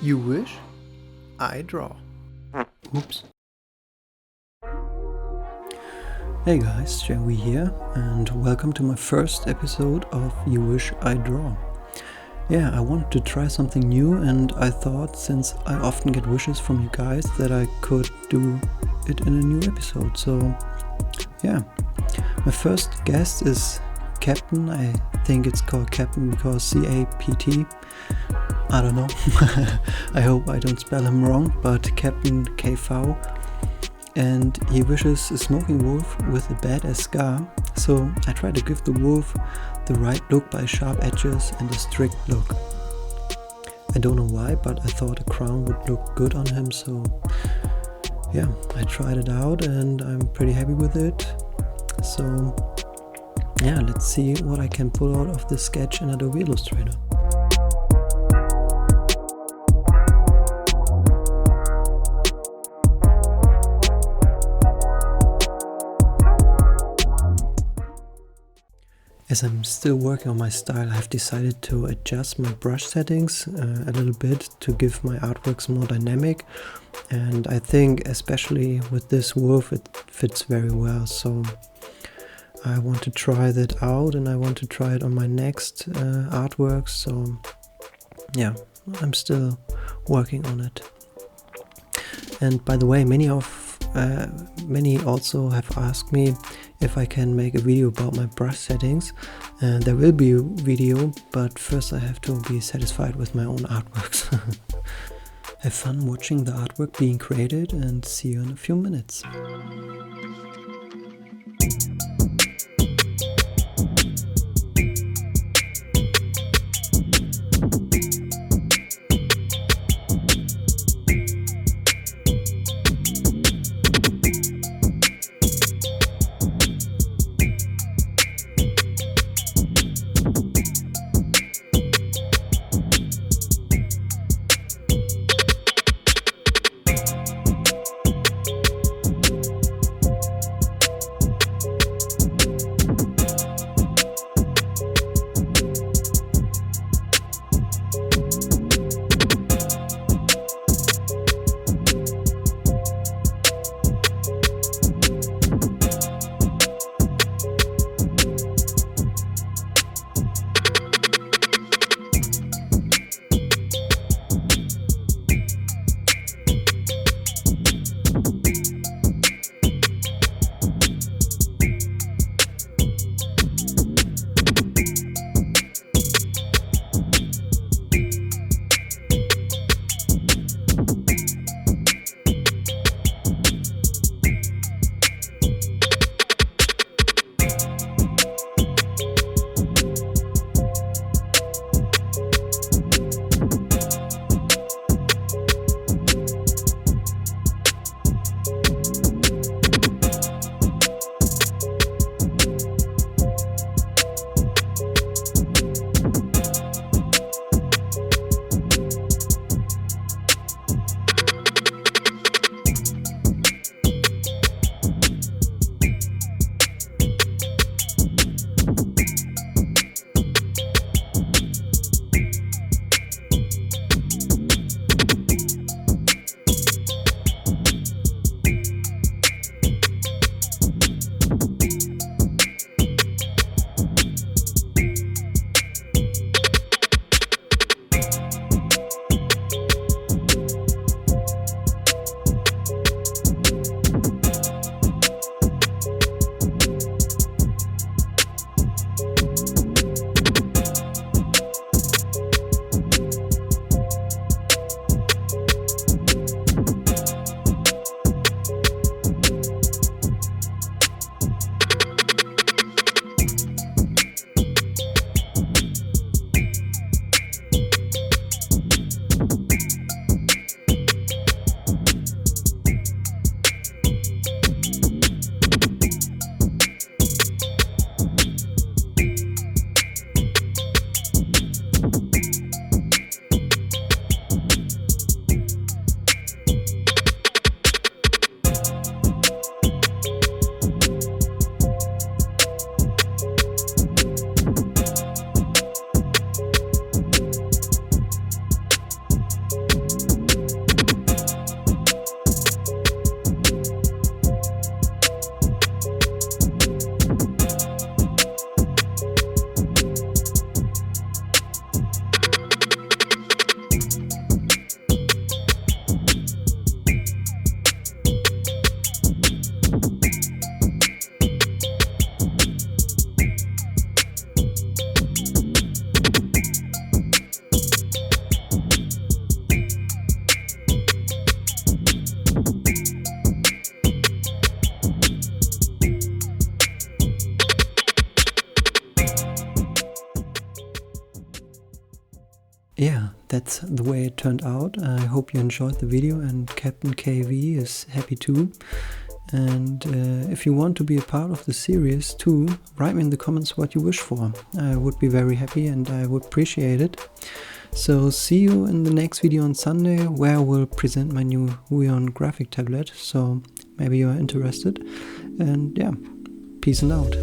You wish, I draw. Oops. Hey guys, jey.wee here, and welcome to my first episode of You Wish, I Draw. Yeah, I wanted to try something new, and I thought since I often get wishes from you guys that I could do it in a new episode. So yeah, my first guest is Captain. I think it's called Captain because C-A-P-T. I don't know. I hope I don't spell him wrong, but Captain KV. And he wishes a smoking wolf with a badass scar. So I try to give the wolf the right look by sharp edges and a strict look. I don't know why, but I thought a crown would look good on him, so yeah, I tried it out and I'm pretty happy with it. So yeah, let's see what I can pull out of this sketch in Adobe Illustrator. As I'm still working on my style, I have decided to adjust my brush settings a little bit to give my artworks more dynamic, and I think especially with this wolf it fits very well, so I want to try that out and I want to try it on my next artwork. So yeah, I'm still working on it. And by the way, many also have asked me if I can make a video about my brush settings, and there will be a video, but first I have to be satisfied with my own artworks. Have fun watching the artwork being created, and see you in a few minutes. yeah, that's the way it turned out. I hope you enjoyed the video, and Captain KV is happy too. And if you want to be a part of the series too, write me in the comments what you wish for. I would be very happy and I would appreciate it. So see you in the next video on Sunday, where I will present my new Wacom graphic tablet. So maybe you are interested. And yeah, peace and out.